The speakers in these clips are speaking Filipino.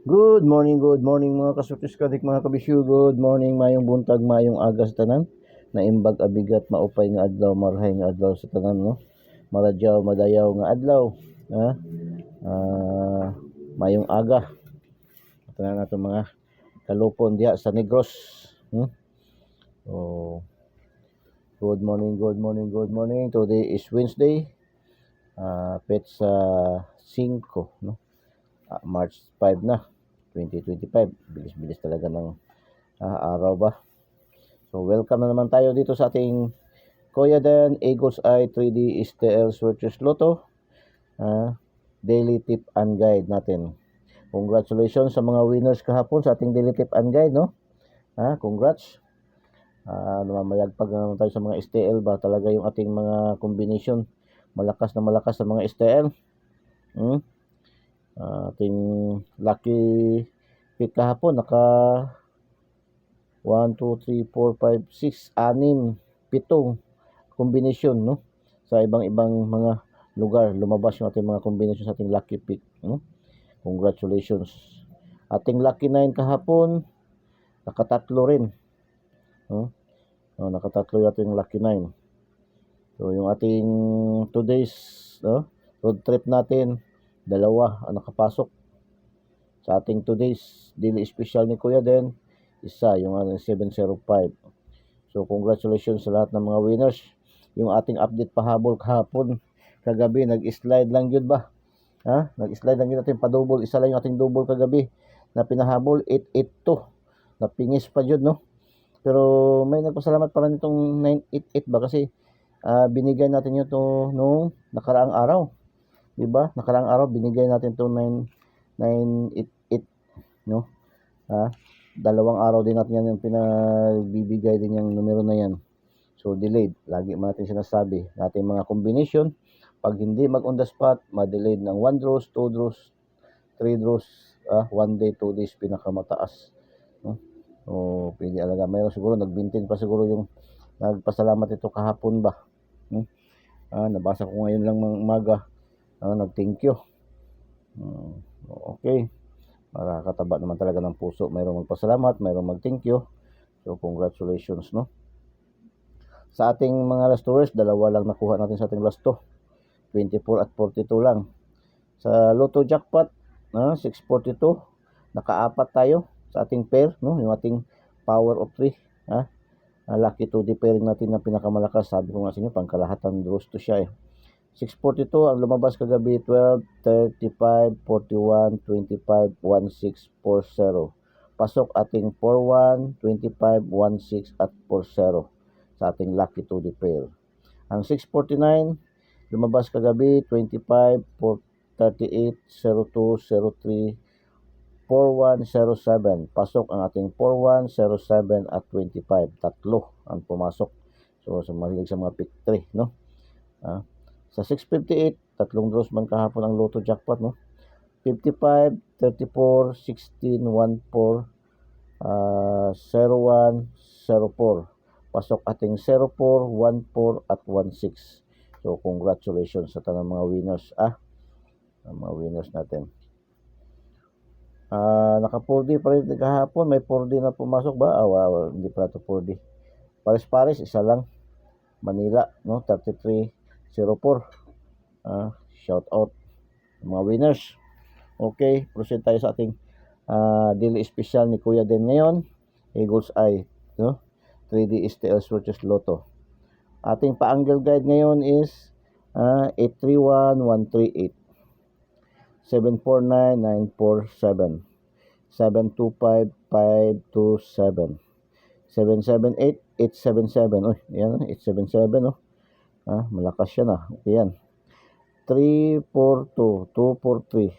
Good morning mga kasurtis kadik mga kabisyu. Good morning, mayong buntag, mayong aga sa tanan. Naimbag abigat maupay nga adlaw, marhay nga adlaw sa tanan, no. Maradyaw madayaw nga adlaw. Ha? Mayong aga. Tanan nato mga kalupon diha sa Negros. So, good morning. Today is Wednesday. Petsa 5, no. March 5 na. 2025. Bilis-bilis talaga ng araw ba. So welcome na naman tayo dito sa ating Kuya Dan Eagles Eye 3D STL Switches Lotto daily tip and guide natin. Congratulations sa mga winners kahapon sa ating daily tip and guide, no. Congrats. Mamayagpag na naman tayo sa mga STL ba. Talaga yung ating mga combination malakas na malakas sa mga STL. Ating lucky pick kahapon naka 1, 2, 3, 4, 5, 6, 6, 7 combination, no, sa ibang mga lugar. Lumabas yung ating mga combination sa ating lucky pick, no? Congratulations. Ating lucky 9 kahapon nakatatlo rin, no? Nakatatlo yung ating lucky 9. So yung ating today's road trip natin, dalawa ang nakapasok sa ating today's daily special ni Kuya Den. Isa yung 705. So congratulations sa lahat ng mga winners. Yung ating update pahabol kahapon kagabi, nag-slide lang yun ba? Nag-slide lang yun natin pa-double. Isa lang yung ating double kagabi na pinahabol, 882. Napingis pa yun, no? Pero may nagpasalamat pa rin itong 988 ba, kasi binigay natin yun to nung nakaraang araw, diba? Nakaraang araw binigay natin to 988, no? Dalawang araw din natin yan yung pinagbibigay din yung numero na yan. So delayed, lagi man natin sinasabi natin mga combination, pag hindi mag on the spot, ma-delayed ng 1 draws, 2 draws, 3 draws, 1 day, 2 days pinakamataas, no? So pwede alaga. Mayroon siguro nagbintin pa siguro yung nagpasalamat ito kahapon ba, nabasa ko ngayon lang ng umaga, nag-thank you. Okay, makakataba naman talaga ng puso. Mayroong magpasalamat, mayroong mag-thank you. So congratulations, no. Sa ating mga last tours, dalawa lang nakuha natin sa ating last 24 at 42 lang. Sa Lotto Jackpot, 642, nakaapat tayo sa ating pair, no, yung ating power of 3, lucky 2D pairing natin na pinakamalakas. Sabi ko nga sa inyo, pangkalahatan draws to siya, 642 ang lumabas kagabi, 12, 35, 41, 25, 16, 40. Pasok ating 41, 25, 16 at 40 sa ating lucky 2D pair. Ang 649 lumabas kagabi, 25, 38, 02, 03, 41, 07. Pasok ang ating 41, 07 at 25. Tatlo ang pumasok. So mahilig sa mga pick 3, no? Sa 658, tatlong draws man kahapon ang Lotto Jackpot, no? 55, 34, 16, 14, 01, 04. Pasok ating 04, 14 at 16. So congratulations sa tanang mga winners, ang mga winners natin. Naka 4D pa rin kahapon, may 4D na pumasok ba? Wow, hindi pa ito 4D. Pares-pares, isa lang. Manila, no, 3304. Shout out mga winners. Okay, proceed tayo sa ating daily special ni Kuya Den ngayon, Eagles Eye, no, 3D STL Switches Lotto. Ating pa-angle guide ngayon is 831138, 749947, 725527, 778877. Uy, yan, 877, no. Malakas yan, okay yan. 342, 243,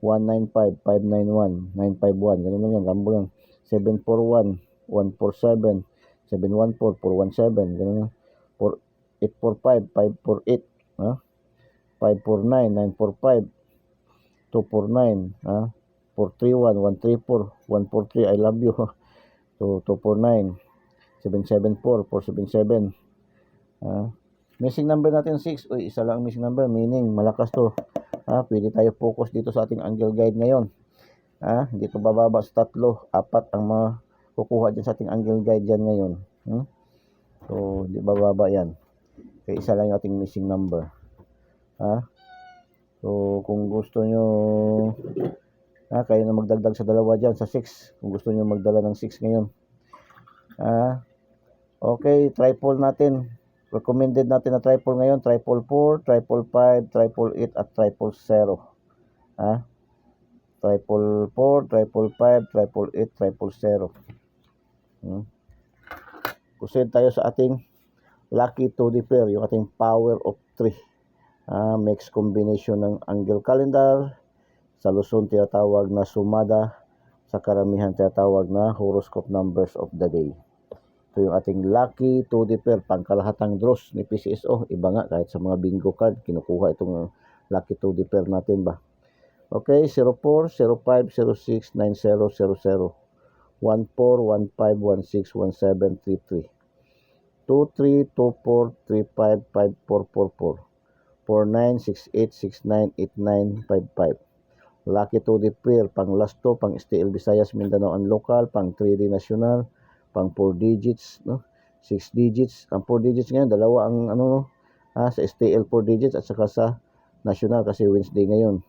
195, 591, 951. Ganun lang yan, rambo yan. 741, 147, 714, 417. Ganun yan. 845, 548, 549, 945, 249, 431, 134, 143, I love you. So 249, 774, 477. Missing number natin 6. Uy, isa lang missing number, meaning malakas to. Pwede tayo focus dito sa ating angle guide ngayon. Hindi to bababa sa 3, 4 ang mga kukuha dyan sa ating angle guide dyan ngayon. So, hindi bababa yan. Kaya isa lang yung ating missing number. So, kung gusto nyo, kayo na magdagdag sa dalawa dyan, sa 6. Kung gusto nyo magdala ng 6 ngayon. Okay, triple natin. Recommended natin na triple ngayon, triple 4, triple 5, triple 8, at triple 0. Triple 4, triple 5, triple 8, triple 0. Proceed tayo sa ating lucky 2D pair, yung ating power of 3. Mix combination ng angle calendar, sa Luzon tinatawag na sumada, sa karamihan tinatawag na horoscope numbers of the day. Ito yung ating lucky 2D pair, pangkalahatang draws ni PCSO. Iba nga, kahit sa mga bingo card, kinukuha itong lucky 2D pair natin ba. Okay, 04, 05, 06, 90, 00, 14, 15, 16, 17, 33, 23, 24, 35, 54, 44, 49, 68, 69, 89, 55. Lucky 2D pair, pang last 2, pang STL Visayas, Mindanao and local, pang 3D national, pang 4 digits, 6 digits. Ang 4 digits ngayon, dalawa ang sa STL 4 digits at saka sa national kasi Wednesday ngayon.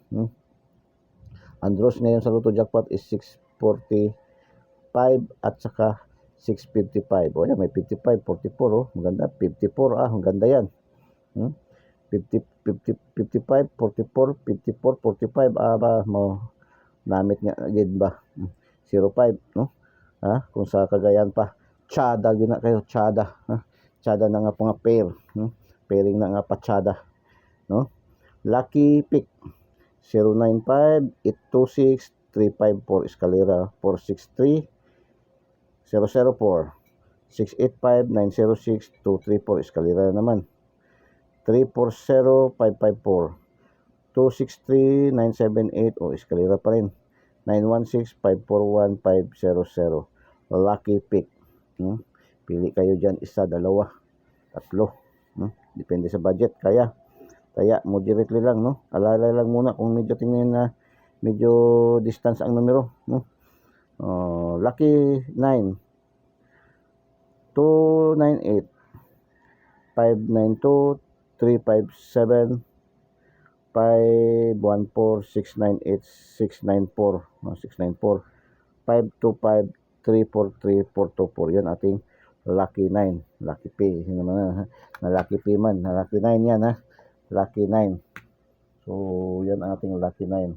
Ang draws ngayon sa Lotto Jackpot is 645 at saka 655. O yan, may 55, 44. Maganda. 54. Ang ganda yan. 50, 55, 44, 54, 45. Namit nga agad ba? 05, no? Kung sa Cagayan pa. Tiyada, yun na kayo. Tiyada. Tiyada na nga po nga pair. Pairing na nga pa tiyada. No? Lucky pick. 095-826-354 Escalera 463 004 685-906-234 Escalera naman 340-554 263-978 Escalera pa rin 916-541-500 Lucky pick. Pili kayo dyan, isa, dalawa, tatlo. Depende sa budget. Kaya moderately lang, no? Alalay lang muna kung medyo tingnan na medyo distance ang numero, no? Lucky 9, 298, 592, 357, 514, 698, 694, 694, 525, 343, 424. Yan ating lucky 9, lucky P. Yun naman na lucky P man, na lucky 9 yan, lucky 9. So, yan ang ating lucky 9.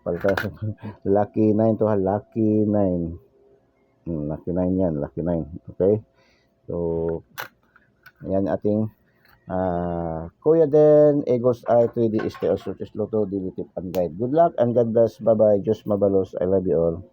Palitan lucky 9 to lucky 9. Lucky 9 yan, lucky 9. Okay? So, yan ating Kuya Den, Eagles Eye, 3D STL Searches Lotto, Daily Tip and Guide. Good luck and God bless. Bye-bye. Diyos mabalos. I love you all.